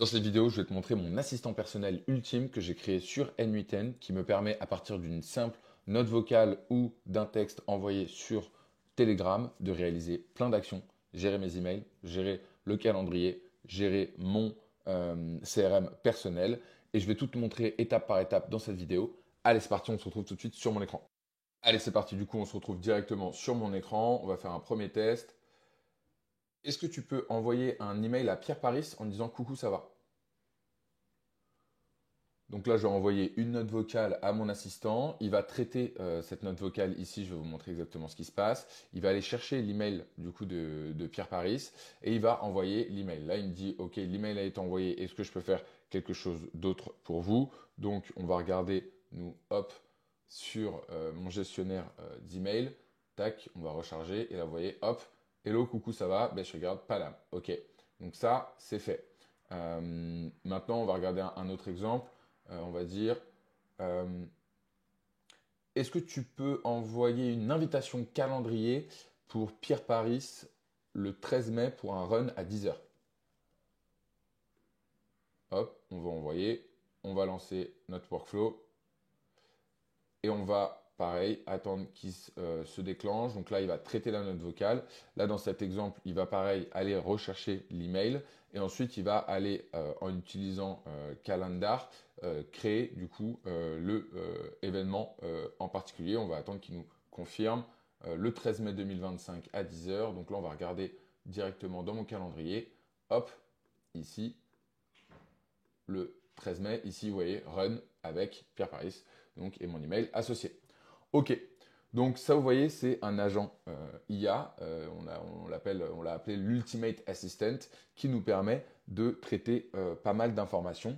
Dans cette vidéo, je vais te montrer mon assistant personnel ultime que j'ai créé sur N8N qui me permet à partir d'une simple note vocale ou d'un texte envoyé sur Telegram de réaliser plein d'actions, gérer mes emails, gérer le calendrier, gérer mon CRM personnel et je vais tout te montrer étape par étape dans cette vidéo. Allez, c'est parti, on se retrouve tout de suite sur mon écran. Allez, c'est parti, du coup, on se retrouve directement sur mon écran. On va faire un premier test. Est-ce que tu peux envoyer un email à Pierre Paris en disant coucou, ça va? Donc là, je vais envoyer une note vocale à mon assistant. Il va traiter cette note vocale ici. Je vais vous montrer exactement ce qui se passe. Il va aller chercher l'email du coup de Pierre Paris et il va envoyer l'email. Là, il me dit OK, l'email a été envoyé. Est-ce que je peux faire quelque chose d'autre pour vous? Donc, on va regarder nous, hop, sur mon gestionnaire d'email. Tac, on va recharger et là, vous voyez, hop, hello, coucou, ça va? Ben, je regarde, padam. OK. Donc ça, c'est fait. Maintenant, on va regarder un autre exemple. On va dire, euh, est-ce que tu peux envoyer une invitation calendrier pour Pierre Paris le 13 mai pour un run à 10 heures? Hop, on va envoyer, on va lancer notre workflow et on va, pareil, attendre qu'il se déclenche. Donc là, il va traiter la note vocale. Là, dans cet exemple, il va, pareil, aller rechercher l'email. Et ensuite, il va aller, en utilisant Calendar, créer, du coup, le événement en particulier. On va attendre qu'il nous confirme le 13 mai 2025 à 10 heures. Donc là, on va regarder directement dans mon calendrier. Hop, ici, le 13 mai. Ici, vous voyez, run avec Pierre Paris donc, et mon email associé. OK. Donc ça, vous voyez, c'est un agent IA. On l'a appelé l'Ultimate Assistant qui nous permet de traiter pas mal d'informations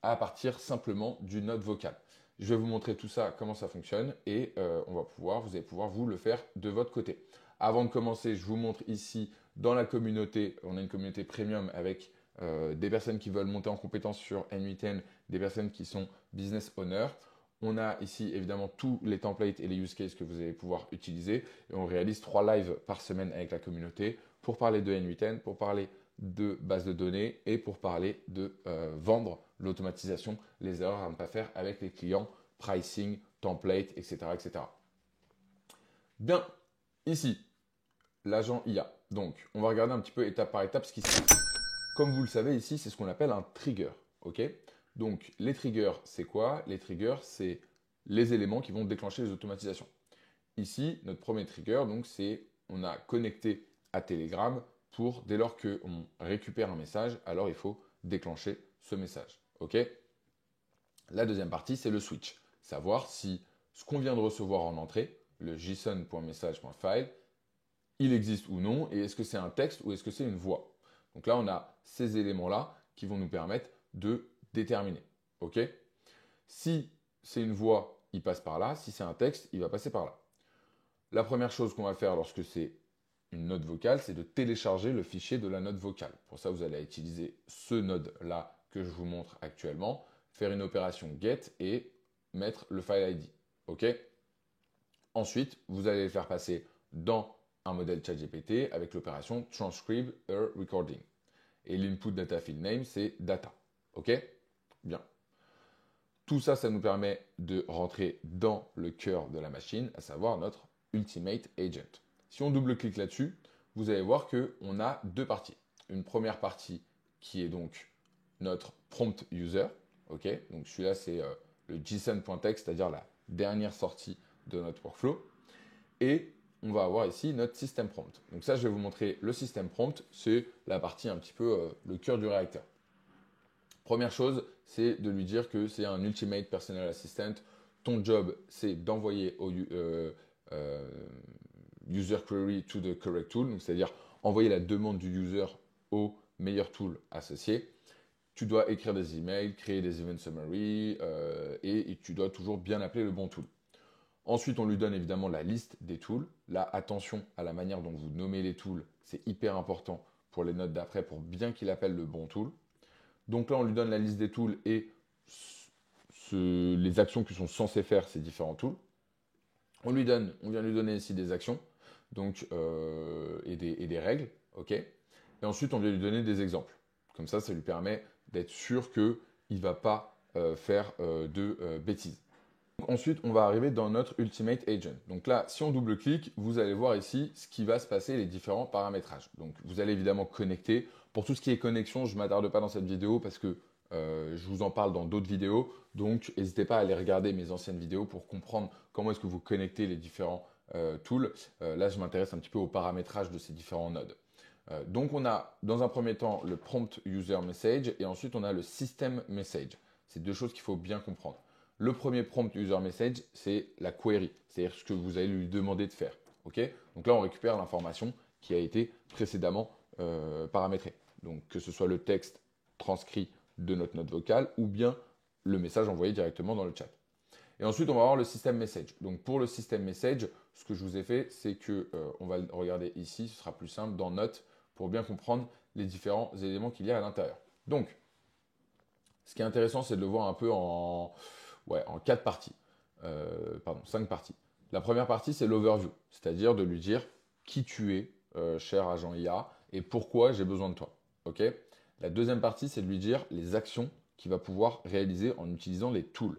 à partir simplement d'une note vocale. Je vais vous montrer tout ça, comment ça fonctionne et vous allez pouvoir vous le faire de votre côté. Avant de commencer, je vous montre ici dans la communauté, on a une communauté premium avec des personnes qui veulent monter en compétence sur N8N, des personnes qui sont business owners. On a ici évidemment tous les templates et les use cases que vous allez pouvoir utiliser et on réalise 3 lives par semaine avec la communauté pour parler de N8N, pour parler de base de données et pour parler de vendre l'automatisation, les erreurs à ne pas faire avec les clients, pricing, template, etc. etc. Bien, ici, l'agent IA. Donc, on va regarder un petit peu étape par étape ce qui se passe. Comme vous le savez ici, c'est ce qu'on appelle un trigger. Ok. Donc, les triggers, c'est quoi? Les triggers, c'est les éléments qui vont déclencher les automatisations. Ici, notre premier trigger, donc, c'est on a connecté à Telegram pour, dès lors qu'on récupère un message, alors il faut déclencher ce message. Ok. La deuxième partie, c'est le switch. Savoir si ce qu'on vient de recevoir en entrée, le json.message.file, il existe ou non, et est-ce que c'est un texte ou est-ce que c'est une voix. Donc là, on a ces éléments-là qui vont nous permettre de déterminer. OK? Si c'est une voix, il passe par là. Si c'est un texte, il va passer par là. La première chose qu'on va faire lorsque c'est une note vocale, c'est de télécharger le fichier de la note vocale. Pour ça, vous allez utiliser ce node-là que je vous montre actuellement, faire une opération get et mettre le file ID. OK? Ensuite, vous allez le faire passer dans un modèle ChatGPT avec l'opération transcribe a recording. Et l'input data field name, c'est data. OK? Bien. Tout ça, ça nous permet de rentrer dans le cœur de la machine, à savoir notre Ultimate Agent. Si on double-clique là-dessus, vous allez voir qu'on a deux parties. Une première partie qui est donc notre prompt user. OK? Donc celui-là, c'est le JSON.text, c'est-à-dire la dernière sortie de notre workflow. Et on va avoir ici notre system prompt. Donc ça, je vais vous montrer le system prompt. C'est la partie un petit peu le cœur du réacteur. Première chose, c'est de lui dire que c'est un Ultimate Personal Assistant. Ton job, c'est d'envoyer au user query to the correct tool, donc c'est-à-dire envoyer la demande du user au meilleur tool associé. Tu dois écrire des emails, créer des event summary et tu dois toujours bien appeler le bon tool. Ensuite, on lui donne évidemment la liste des tools. Là, attention à la manière dont vous nommez les tools. C'est hyper important pour les notes d'après pour bien qu'il appelle le bon tool. Donc là, on lui donne la liste des tools et les actions que sont censés faire ces différents tools. On vient lui donner ici des actions donc, et des règles. OK. Et ensuite, on vient lui donner des exemples. Comme ça lui permet d'être sûr qu'il ne va pas faire de bêtises. Ensuite, on va arriver dans notre Ultimate Agent. Donc là, si on double-clique, vous allez voir ici ce qui va se passer, les différents paramétrages. Donc vous allez évidemment connecter. Pour tout ce qui est connexion, je ne m'attarde pas dans cette vidéo parce que je vous en parle dans d'autres vidéos. Donc n'hésitez pas à aller regarder mes anciennes vidéos pour comprendre comment est-ce que vous connectez les différents tools. Là, je m'intéresse un petit peu au paramétrage de ces différents nodes. Donc on a dans un premier temps le Prompt User Message et ensuite on a le System Message. C'est deux choses qu'il faut bien comprendre. Le premier prompt user message, c'est la query, c'est-à-dire ce que vous allez lui demander de faire. Okay, donc là, on récupère l'information qui a été précédemment paramétrée. Donc que ce soit le texte transcrit de notre note vocale ou bien le message envoyé directement dans le chat. Et ensuite, on va avoir le system message. Donc pour le system message, ce que je vous ai fait, c'est que on va le regarder ici, ce sera plus simple dans Notes pour bien comprendre les différents éléments qu'il y a à l'intérieur. Donc, ce qui est intéressant, c'est de le voir un peu en 4 parties. 5 parties. La première partie, c'est l'overview, c'est-à-dire de lui dire qui tu es, cher agent IA, et pourquoi j'ai besoin de toi. Okay, la deuxième partie, c'est de lui dire les actions qu'il va pouvoir réaliser en utilisant les tools.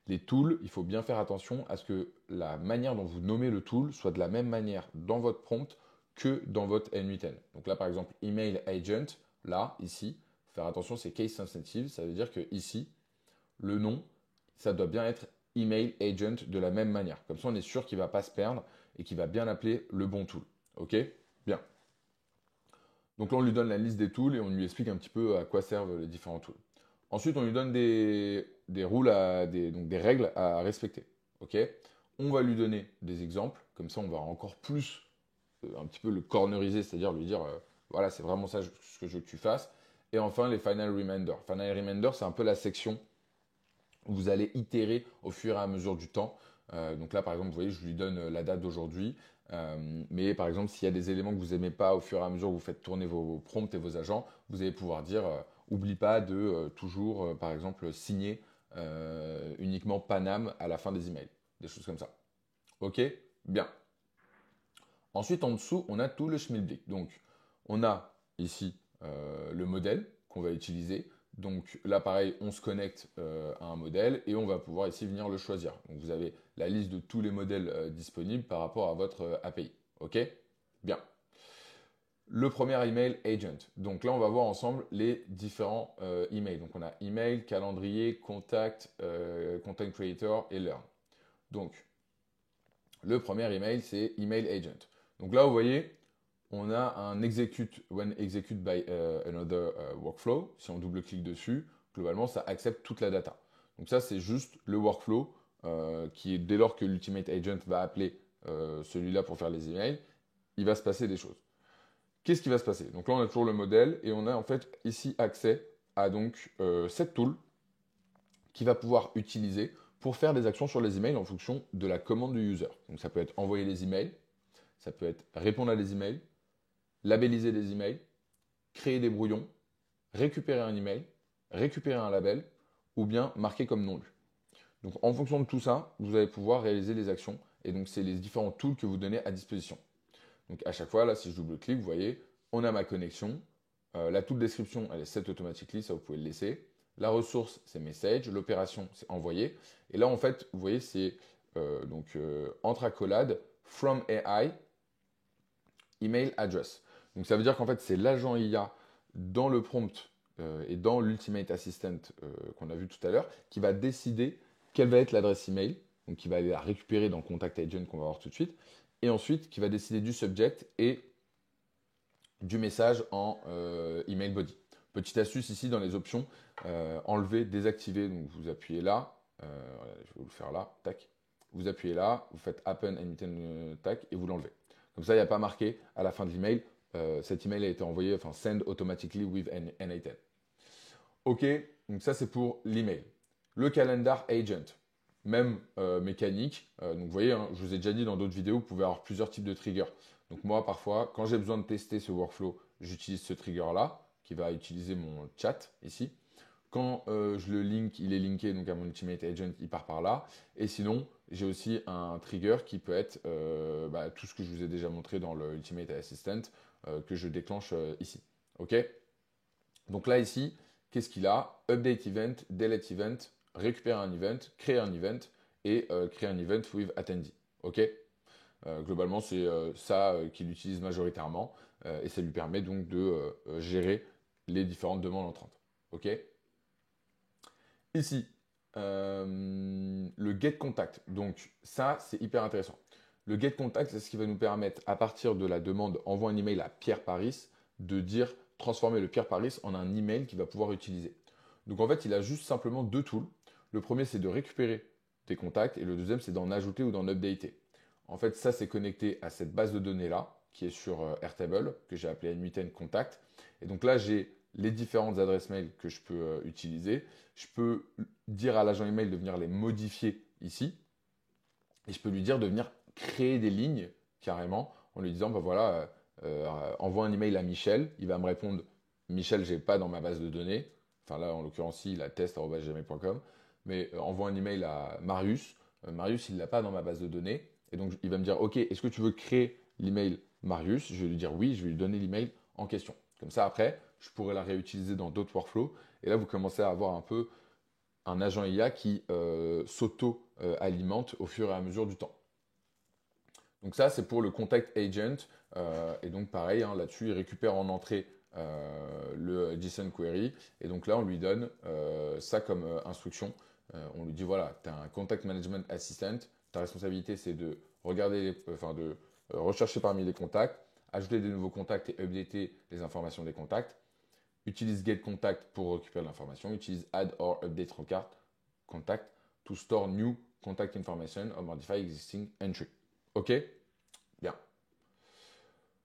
Les tools, il faut bien faire attention à ce que la manière dont vous nommez le tool soit de la même manière dans votre prompt que dans votre N8N. Donc là, par exemple, Email Agent, là, ici, faire attention, c'est case sensitive, ça veut dire que ici, le nom, ça doit bien être Email Agent de la même manière. Comme ça, on est sûr qu'il ne va pas se perdre et qu'il va bien appeler le bon tool. OK? Bien. Donc là, on lui donne la liste des tools et on lui explique un petit peu à quoi servent les différents tools. Ensuite, on lui donne des règles à respecter. OK? On va lui donner des exemples. Comme ça, on va encore plus un petit peu le corneriser, c'est-à-dire lui dire voilà, c'est vraiment ça ce que je veux que tu fasses. Et enfin, les final reminders. Final reminder, c'est un peu la section où vous allez itérer au fur et à mesure du temps. Donc là, par exemple, vous voyez, je lui donne la date d'aujourd'hui. Mais par exemple, s'il y a des éléments que vous n'aimez pas au fur et à mesure que vous faites tourner vos prompts et vos agents, vous allez pouvoir dire oublie pas de toujours, par exemple, signer uniquement Panam à la fin des emails. Des choses comme ça. OK? Bien. Ensuite, en dessous, on a tout le schmilblick. Donc, on a ici le modèle qu'on va utiliser. Donc là, pareil, on se connecte à un modèle et on va pouvoir ici venir le choisir. Donc vous avez la liste de tous les modèles disponibles par rapport à votre API. OK? Bien. Le premier email agent. Donc là, on va voir ensemble les différents emails. Donc on a email, calendrier, contact, content creator et learn. Donc le premier email, c'est email agent. Donc là, vous voyez, on a un execute when execute by another workflow. Si on double-clique dessus, globalement, ça accepte toute la data. Donc ça, c'est juste le workflow qui est dès lors que l'Ultimate Agent va appeler celui-là pour faire les emails, il va se passer des choses. Qu'est-ce qui va se passer? Donc là, on a toujours le modèle et on a en fait ici accès à donc cette tool qui va pouvoir utiliser pour faire des actions sur les emails en fonction de la commande du user. Donc ça peut être envoyer les emails, ça peut être répondre à des emails, labelliser des emails, créer des brouillons, récupérer un email, récupérer un label ou bien marquer comme non lu. Donc en fonction de tout ça, vous allez pouvoir réaliser les actions et donc c'est les différents tools que vous donnez à disposition. Donc à chaque fois, là si je double-clique, vous voyez, on a ma connexion, la tool description elle est set automatically, ça vous pouvez le laisser. La ressource c'est message, l'opération c'est envoyer. Et là en fait, vous voyez, c'est entre accolades from AI email address. Donc ça veut dire qu'en fait, c'est l'agent IA dans le prompt et dans l'Ultimate Assistant qu'on a vu tout à l'heure qui va décider quelle va être l'adresse email, donc qui va aller la récupérer dans le Contact Agent qu'on va voir tout de suite, et ensuite qui va décider du subject et du message en email body. Petite astuce ici dans les options, enlever, désactiver, donc vous appuyez là, je vais vous le faire là, tac, vous appuyez là, vous faites Happen and tac, et vous l'enlevez. Comme ça, il n'y a pas marqué à la fin de l'email, cet email a été envoyé, enfin, send automatically with N8N. OK, donc ça c'est pour l'email. Le calendar agent, même mécanique. Donc vous voyez, hein, je vous ai déjà dit dans d'autres vidéos, vous pouvez avoir plusieurs types de triggers. Donc moi, parfois, quand j'ai besoin de tester ce workflow, j'utilise ce trigger-là, qui va utiliser mon chat ici. Quand je le link, il est linké donc à mon Ultimate Agent, il part par là. Et sinon, j'ai aussi un trigger qui peut être tout ce que je vous ai déjà montré dans le Ultimate Assistant que je déclenche ici. OK? Donc là, ici, qu'est-ce qu'il a? Update event, delete event, récupérer un event, créer un event et créer un event with attendee. Ok? Globalement, c'est ça qu'il utilise majoritairement et ça lui permet donc de gérer les différentes demandes entrantes. Ok? Ici, le get contact. Donc ça, c'est hyper intéressant. Le get contact, c'est ce qui va nous permettre, à partir de la demande envoie un email à Pierre Paris, de dire transformer le Pierre Paris en un email qu'il va pouvoir utiliser. Donc en fait, il a juste simplement deux tools. Le premier, c'est de récupérer tes contacts et le deuxième, c'est d'en ajouter ou d'en updater. En fait, ça, c'est connecté à cette base de données-là, qui est sur Airtable, que j'ai appelée N8N Contact. Et donc là, j'ai les différentes adresses mail que je peux utiliser. Je peux dire à l'agent email de venir les modifier ici. Et je peux lui dire de venir créer des lignes carrément en lui disant, bah voilà, envoie un email à Michel. Il va me répondre, Michel, je n'ai pas dans ma base de données. Enfin là, en l'occurrence, il a test@gmail.com. Mais envoie un email à Marius. Marius, il ne l'a pas dans ma base de données. Et donc, il va me dire, OK, est-ce que tu veux créer l'email Marius? Je vais lui dire oui, je vais lui donner l'email en question. Comme ça, après, je pourrais la réutiliser dans d'autres workflows. Et là, vous commencez à avoir un peu un agent IA qui s'auto-alimente au fur et à mesure du temps. Donc ça, c'est pour le Contact Agent. Et donc pareil, hein, là-dessus, il récupère en entrée le JSON Query. Et donc là, on lui donne ça comme instruction. On lui dit, voilà, tu as un Contact Management Assistant. Ta responsabilité, c'est de regarder, de rechercher parmi les contacts, ajouter des nouveaux contacts et updater les informations des contacts. Utilise getContact pour récupérer l'information. Utilise add or update contact to store new contact information or modify existing entry. OK? Bien.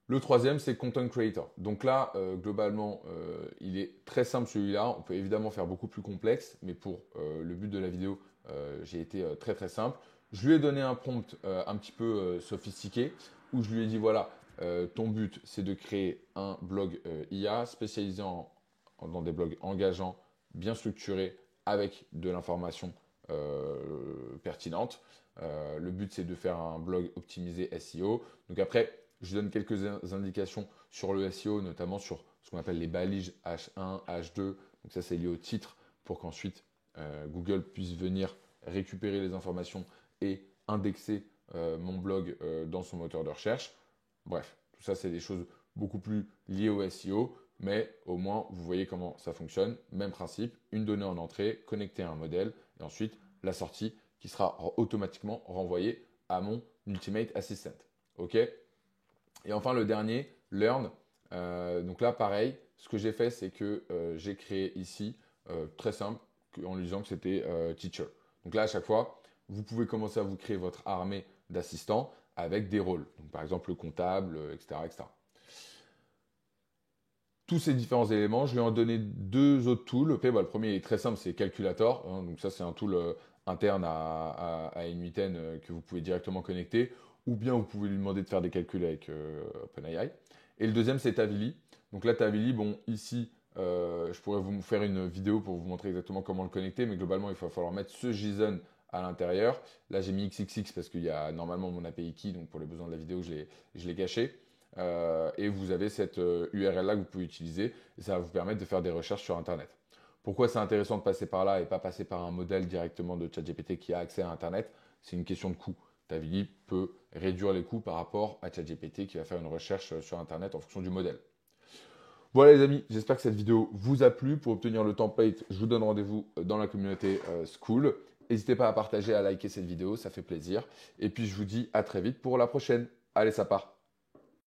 Le troisième, c'est Content Creator. Donc là, globalement, il est très simple celui-là. On peut évidemment faire beaucoup plus complexe, mais pour le but de la vidéo, j'ai été très très simple. Je lui ai donné un prompt un petit peu sophistiqué où je lui ai dit, voilà, ton but, c'est de créer un blog IA spécialisé dans des blogs engageants, bien structurés, avec de l'information pertinente. Le but, c'est de faire un blog optimisé SEO. Donc après, je donne quelques indications sur le SEO, notamment sur ce qu'on appelle les balises H1, H2. Donc ça, c'est lié au titre pour qu'ensuite Google puisse venir récupérer les informations et indexer mon blog dans son moteur de recherche. Bref, tout ça, c'est des choses beaucoup plus liées au SEO, mais au moins, vous voyez comment ça fonctionne. Même principe, une donnée en entrée, connectée à un modèle, et ensuite la sortie qui sera automatiquement renvoyée à mon Ultimate Assistant. OK? Et enfin, le dernier, Learn. Donc là, pareil, ce que j'ai fait, c'est que j'ai créé ici, très simple, en lui disant que c'était Teacher. Donc là, à chaque fois, vous pouvez commencer à vous créer votre armée d'assistants avec des rôles. Donc, par exemple, le comptable, etc., etc. Tous ces différents éléments, je lui ai donné deux autres tools. Okay, le premier est très simple, c'est Calculator. Hein, donc ça, c'est un tool interne à N8N que vous pouvez directement connecter. Ou bien vous pouvez lui demander de faire des calculs avec OpenAI. Et le deuxième, c'est Tavily. Donc là, Tavily, bon, ici, je pourrais vous faire une vidéo pour vous montrer exactement comment le connecter. Mais globalement, il va falloir mettre ce JSON à l'intérieur. Là, j'ai mis XXX parce qu'il y a normalement mon API key. Donc pour les besoins de la vidéo, je l'ai caché. Et vous avez cette URL là que vous pouvez utiliser et ça va vous permettre de faire des recherches sur Internet. Pourquoi c'est intéressant de passer par là et pas passer par un modèle directement de ChatGPT qui a accès à Internet? C'est une question de coût. Tavily peut réduire les coûts par rapport à ChatGPT qui va faire une recherche sur Internet en fonction du modèle. Voilà les amis, j'espère que cette vidéo vous a plu. Pour obtenir le template, je vous donne rendez-vous dans la communauté Skool. N'hésitez pas à partager, à liker cette vidéo, ça fait plaisir. Et puis je vous dis à très vite pour la prochaine. Allez, ça part.